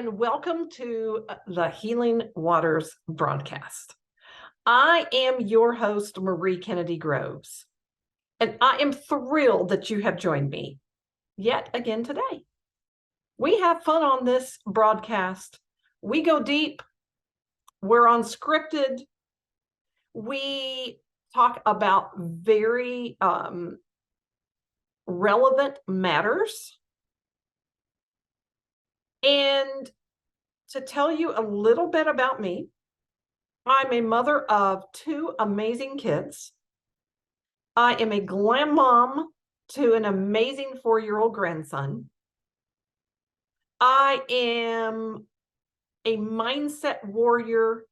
and welcome to the Healing Waters broadcast. I am your host, Marie Kennedy Groves, and I am thrilled that you have joined me yet again today. We have fun on this broadcast. We go deep. We're unscripted. We talk about very relevant matters. And to tell you a little bit about me, I'm a mother of two amazing kids. I am a glam mom to an amazing 4-year-old grandson. I am a mindset warrior.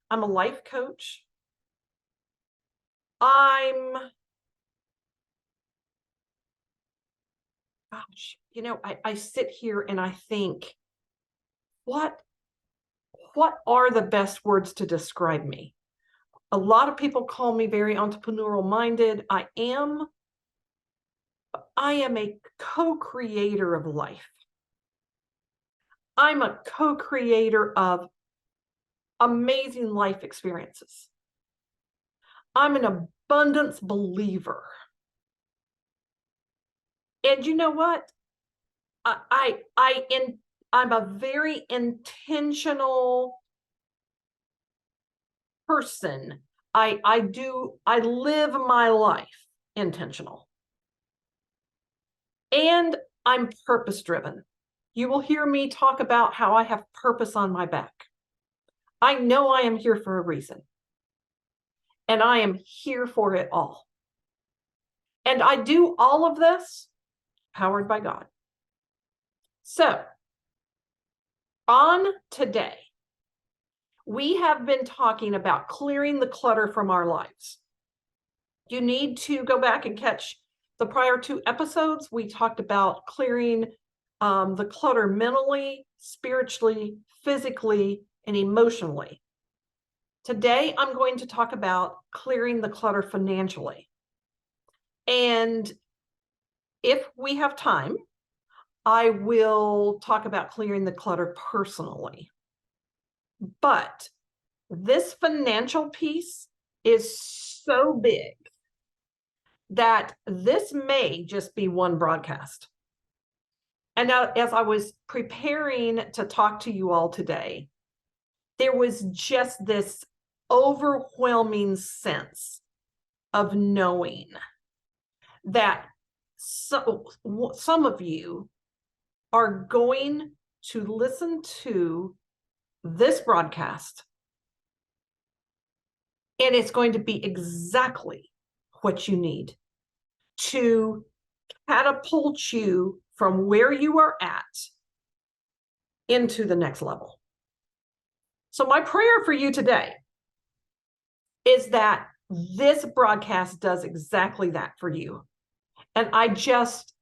I'm a life coach. I sit here and I think, what are the best words to describe me? A lot of people call me very entrepreneurial minded. I am a co-creator of life. I'm a co-creator of amazing life experiences. I'm an abundance believer. And you know what? I'm a very intentional person. I live my life intentional. And I'm purpose driven. You will hear me talk about how I have purpose on my back. I know I am here for a reason. And I am here for it all. And I do all of this powered by God. So, on today, we have been talking about clearing the clutter from our lives. You need to go back and catch the prior 2 episodes. We talked about clearing the clutter mentally, spiritually, physically, and emotionally. Today, I'm going to talk about clearing the clutter financially. And if we have time, I will talk about clearing the clutter personally. But this financial piece is so big that this may just be one broadcast. And now, as I was preparing to talk to you all today, there was just this overwhelming sense of knowing that some of you are going to listen to this broadcast, and it's going to be exactly what you need to catapult you from where you are at into the next level. So my prayer for you today is that this broadcast does exactly that for you. And I just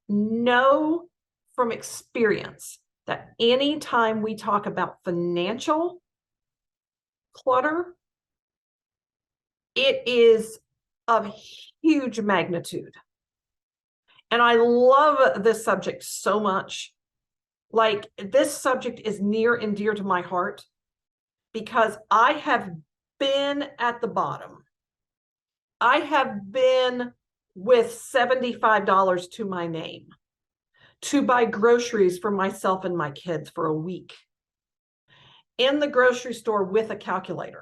know from experience that anytime we talk about financial clutter, it is of huge magnitude. And I love this subject so much. Like, this subject is near and dear to my heart because I have been at the bottom. I have been with $75 to my name to buy groceries for myself and my kids for a week in the grocery store with a calculator,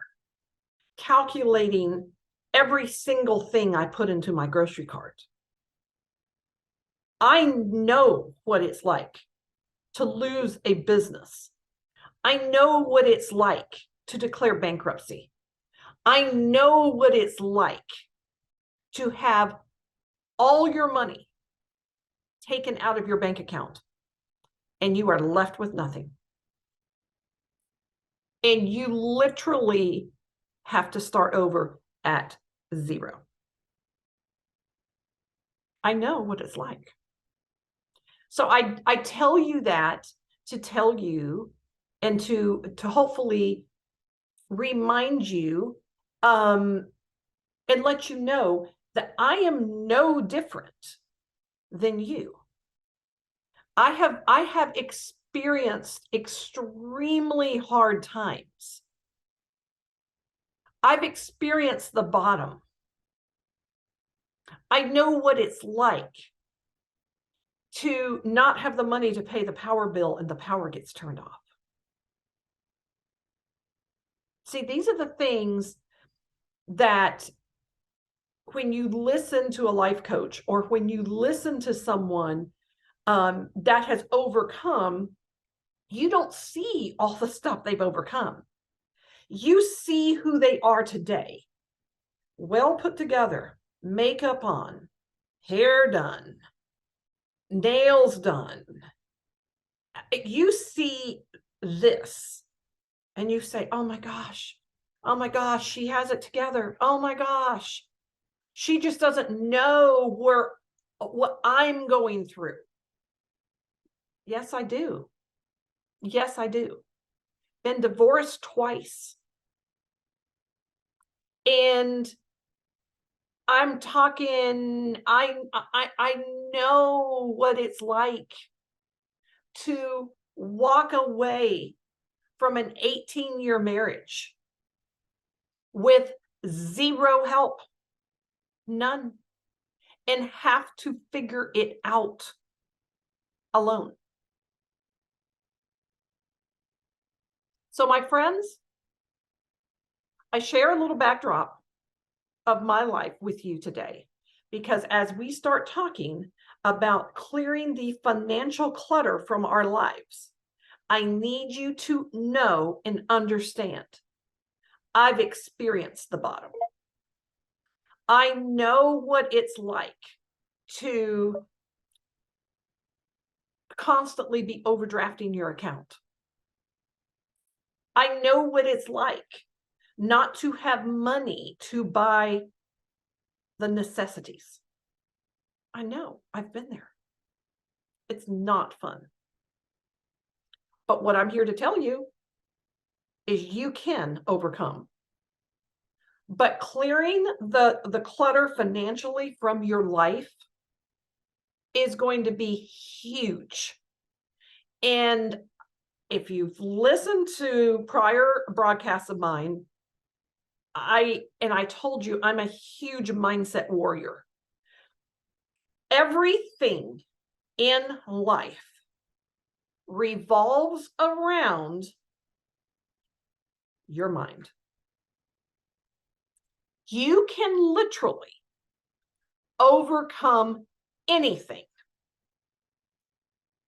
calculating every single thing I put into my grocery cart. I know what it's like to lose a business. I know what it's like to declare bankruptcy. I know what it's like to have all your money taken out of your bank account and you are left with nothing. And you literally have to start over at zero. I know what it's like. So I tell you that to tell you and to hopefully remind you and let you know that I am no different than you. I have experienced extremely hard times. I've experienced the bottom. I know what it's like to not have the money to pay the power bill and the power gets turned off. See, these are the things that when you listen to a life coach or when you listen to someone that has overcome, you don't see all the stuff they've overcome. You see who they are today, well put together, makeup on, hair done, nails done. You see this and you say, oh my gosh, she has it together. Oh my gosh, she just doesn't know what I'm going through. Yes, I do. Yes, I do. Been divorced twice. And I'm talking, I know what it's like to walk away from an 18-year marriage with zero help, none, and have to figure it out alone. So my friends, I share a little backdrop of my life with you today, because as we start talking about clearing the financial clutter from our lives, I need you to know and understand I've experienced the bottom. I know what it's like to constantly be overdrafting your account. I know what it's like not to have money to buy the necessities. I know, I've been there. It's not fun. But what I'm here to tell you is you can overcome. But clearing the clutter financially from your life is going to be huge. And if you've listened to prior broadcasts of mine, I told you I'm a huge mindset warrior. Everything in life revolves around your mind. You can literally overcome anything.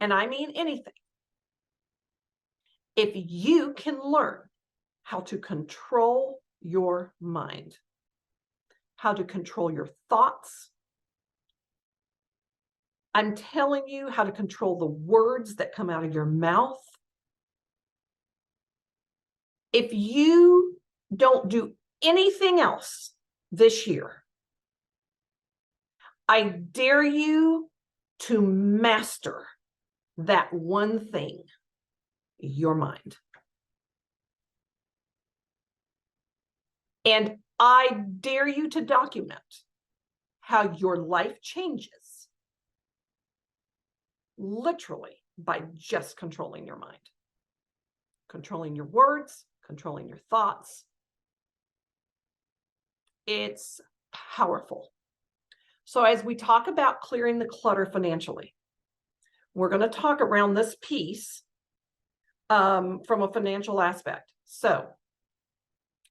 And I mean anything. If you can learn how to control your mind, how to control your thoughts. I'm telling you how to control the words that come out of your mouth. If you don't do anything else this year, I dare you to master that one thing, your mind. And I dare you to document how your life changes literally by just controlling your mind, controlling your words, controlling your thoughts. It's powerful. So as we talk about clearing the clutter financially, we're going to talk around this piece from a financial aspect. So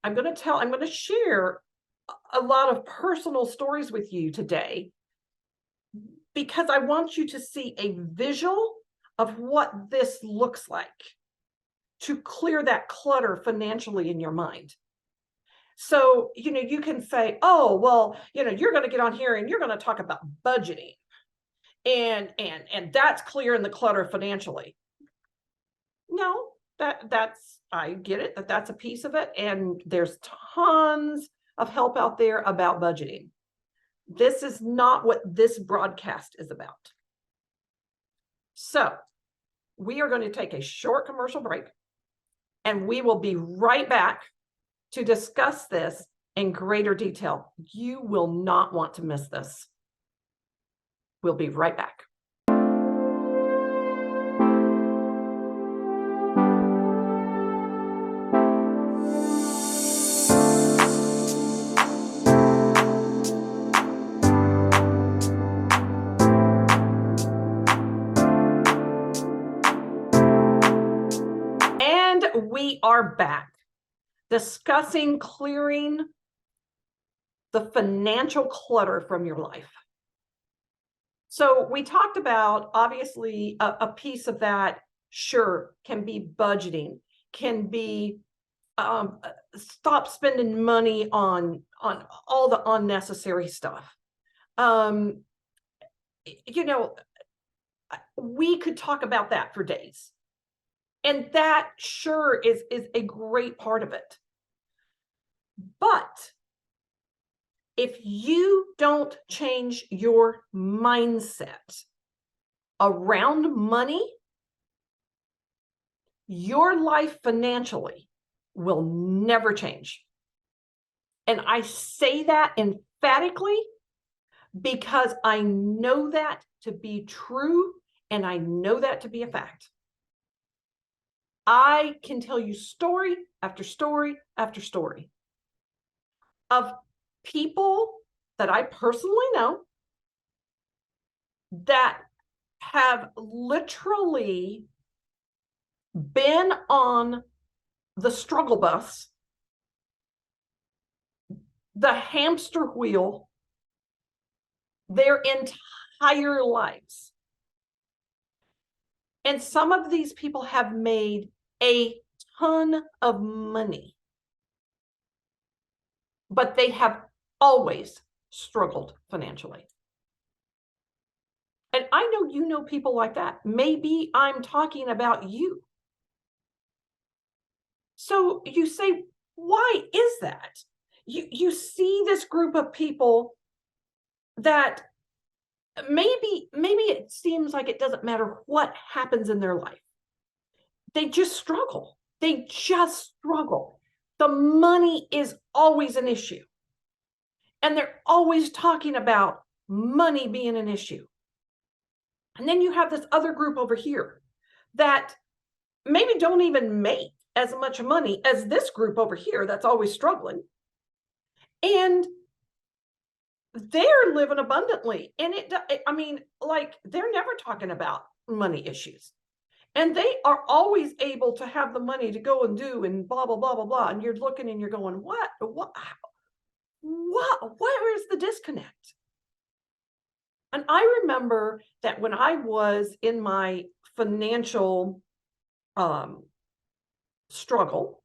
I'm going to share a lot of personal stories with you today, because I want you to see a visual of what this looks like to clear that clutter financially in your mind. So, you can say, oh, well, you're going to get on here and you're going to talk about budgeting and that's clearing the clutter financially. No, I get it, that's a piece of it. And there's tons of help out there about budgeting. This is not what this broadcast is about. So we are going to take a short commercial break and we will be right back to discuss this in greater detail. You will not want to miss this. We'll be right back. We are back discussing clearing the financial clutter from your life. So we talked about, obviously, a piece of that, sure, can be budgeting, can be stop spending money on all the unnecessary stuff. You know, we could talk about that for days. And that sure is a great part of it. But if you don't change your mindset around money, your life financially will never change. And I say that emphatically because I know that to be true and I know that to be a fact. I can tell you story after story after story of people that I personally know that have literally been on the struggle bus, the hamster wheel, their entire lives. And some of these people have made a ton of money, but they have always struggled financially. And I know you know people like that. Maybe I'm talking about you. So you say, why is that? You see this group of people that maybe it seems like it doesn't matter what happens in their life. They just struggle. They just struggle. The money is always an issue. And they're always talking about money being an issue. And then you have this other group over here that maybe don't even make as much money as this group over here that's always struggling. And they're living abundantly. And I mean, like, they're never talking about money issues. And they are always able to have the money to go and do and blah, blah, blah, blah, blah. And you're looking and you're going, where is the disconnect? And I remember that when I was in my financial struggle,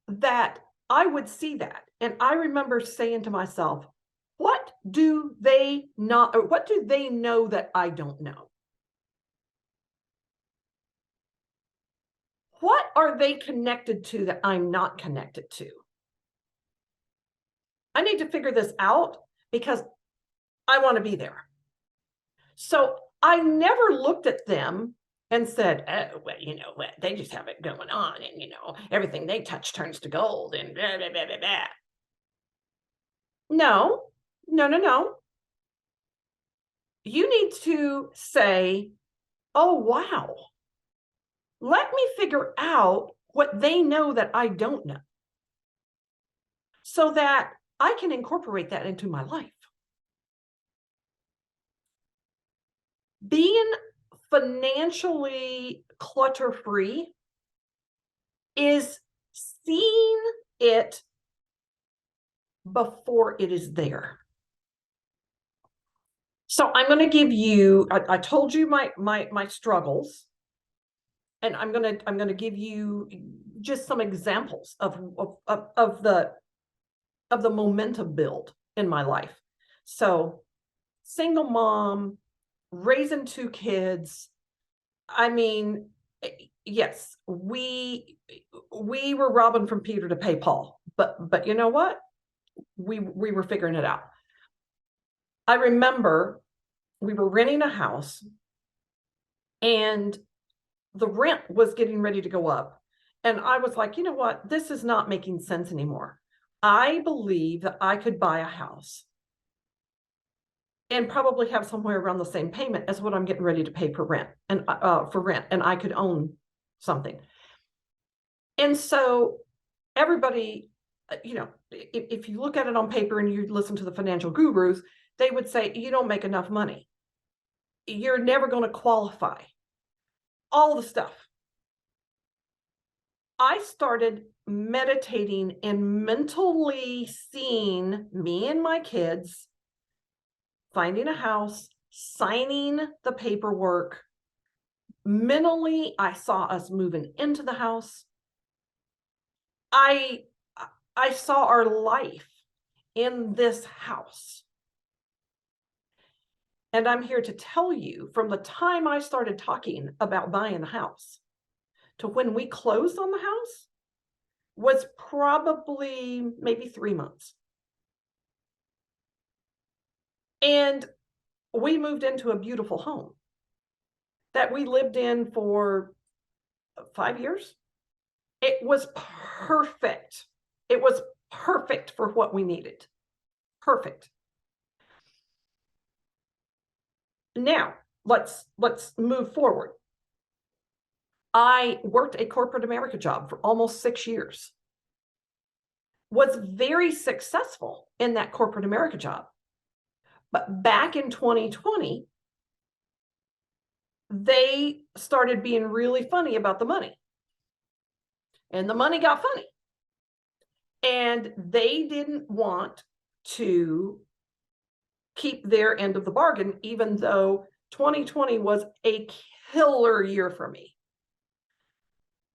that I would see that. And I remember saying to myself, what do they not, or what do they know that I don't know? What are they connected to that I'm not connected to? I need to figure this out because I want to be there. So I never looked at them and said, oh, well, you know what, they just have it going on. And, you know, everything they touch turns to gold and blah, blah, blah, blah, blah. No. You need to say, oh, wow, let me figure out what they know that I don't know so that I can incorporate that into my life. Being financially clutter-free is seeing it before it is there. So I'm going to give you, I told you my struggles, and I'm going to give you just some examples of the momentum build in my life. So single mom, raising 2 kids. I mean, yes, we were robbing from Peter to pay Paul, but you know what? We were figuring it out. I remember we were renting a house and the rent was getting ready to go up. And I was like, you know what? This is not making sense anymore. I believe that I could buy a house and probably have somewhere around the same payment as what I'm getting ready to pay for rent, and I could own something. And so everybody, you know, if you look at it on paper and you listen to the financial gurus, they would say, you don't make enough money. You're never going to qualify. All the stuff. I started meditating and mentally seeing me and my kids finding a house, signing the paperwork. Mentally, I saw us moving into the house. I saw our life in this house. And I'm here to tell you, from the time I started talking about buying the house to when we closed on the house was probably maybe 3 months. And we moved into a beautiful home that we lived in for 5 years. It was perfect. It was perfect for what we needed. Perfect. Now, let's move forward. I worked a corporate America job for almost 6 years. Was very successful in that corporate America job. But back in 2020, they started being really funny about the money. And the money got funny. And they didn't want to keep their end of the bargain, even though 2020 was a killer year for me.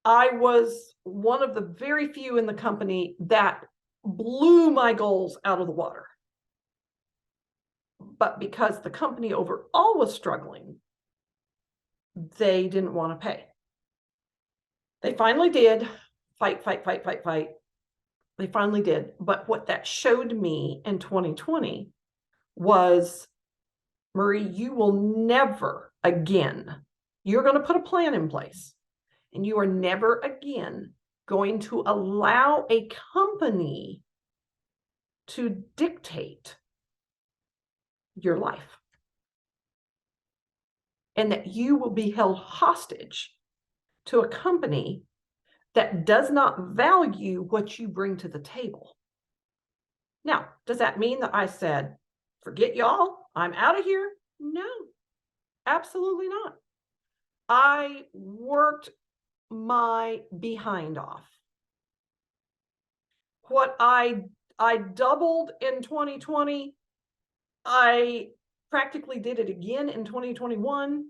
I was one of the very few in the company that blew my goals out of the water. But because the company overall was struggling, they didn't want to pay. They finally did. Fight. They finally did. But what that showed me in 2020 was, Marie, you will never again, you're going to put a plan in place, and you are never again going to allow a company to dictate your life. And that you will be held hostage to a company that does not value what you bring to the table. Now, does that mean that I said, forget y'all, I'm out of here? No, absolutely not. I worked my behind off. What I doubled in 2020, I practically did it again in 2021.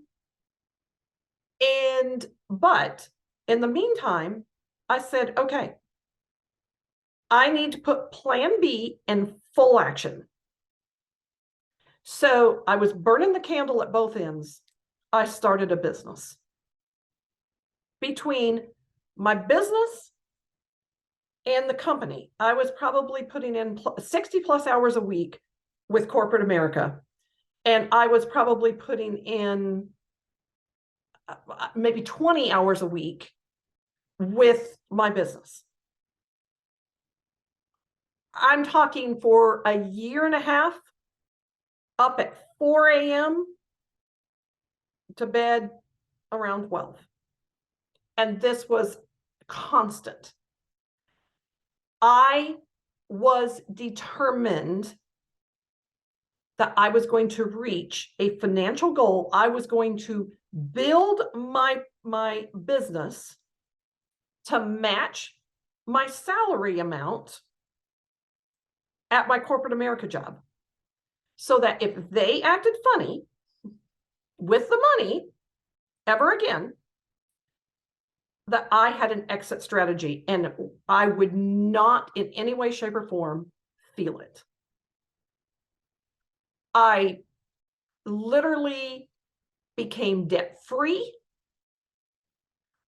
But in the meantime, I said, okay, I need to put plan B in full action. So I was burning the candle at both ends. I started a business. Between my business and the company, I was probably putting in 60 plus hours a week with corporate America. And I was probably putting in maybe 20 hours a week with my business. I'm talking for a year and a half, up at 4 a.m. to bed around 12. And this was constant. I was determined that I was going to reach a financial goal. I was going to build my business to match my salary amount at my corporate America job, so that if they acted funny with the money ever again, that I had an exit strategy and I would not in any way, shape, or form feel it. I literally became debt free.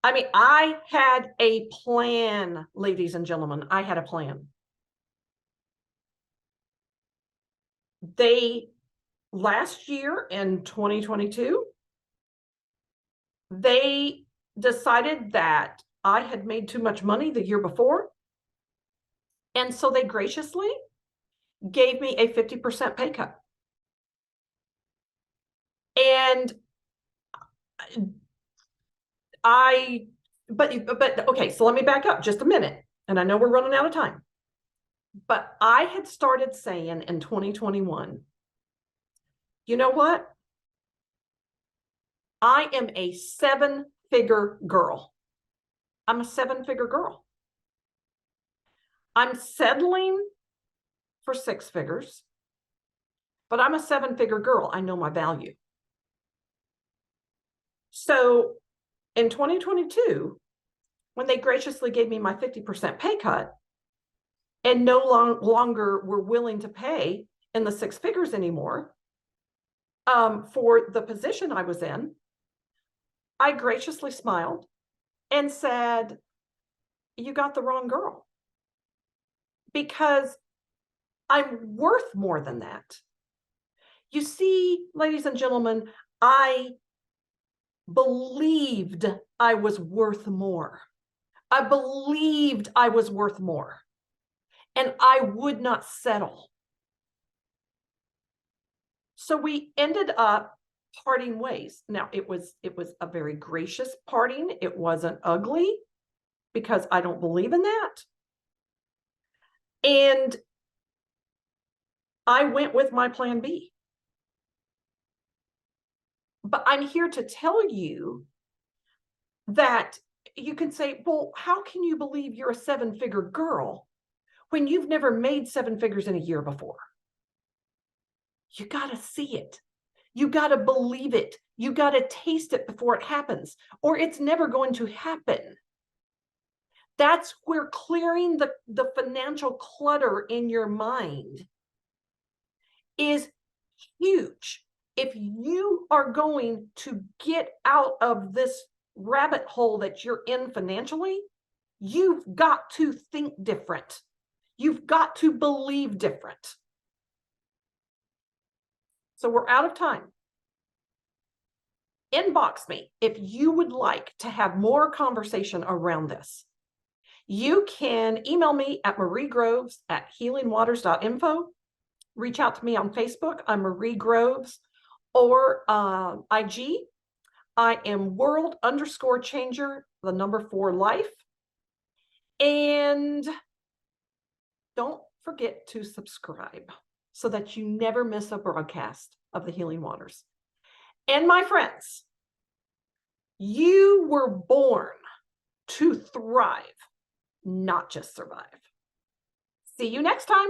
I mean, I had a plan, ladies and gentlemen. I had a plan. Last year in 2022, they decided that I had made too much money the year before. And so they graciously gave me a 50% pay cut. And but okay, so let me back up just a minute. And I know we're running out of time. But I had started saying in 2021, you know what? I am a 7-figure girl. I'm a seven-figure girl. I'm settling for six figures, but I'm a seven-figure girl. I know my value. So in 2022, when they graciously gave me my 50% pay cut and no longer were willing to pay in the six figures anymore for the position I was in, I graciously smiled and said, you got the wrong girl, because I'm worth more than that. You see, ladies and gentlemen, I believed I was worth more. I believed I was worth more, and I would not settle. So we ended up parting ways. Now, it was a very gracious parting. It wasn't ugly, because I don't believe in that. And I went with my plan B. But I'm here to tell you that you can say, well, how can you believe you're a seven-figure girl when you've never made seven figures in a year before? You got to see it. You got to believe it. You got to taste it before it happens, or it's never going to happen. That's where clearing the financial clutter in your mind is huge. If you are going to get out of this rabbit hole that you're in financially, you've got to think different. You've got to believe different. So we're out of time. Inbox me if you would like to have more conversation around this. You can email me at mariegroves@healingwaters.info. Reach out to me on Facebook. I'm Marie Groves, or IG. I am world_changer, the number 4 life. And don't forget to subscribe so that you never miss a broadcast of the Healing Waters. And my friends, you were born to thrive, not just survive. See you next time.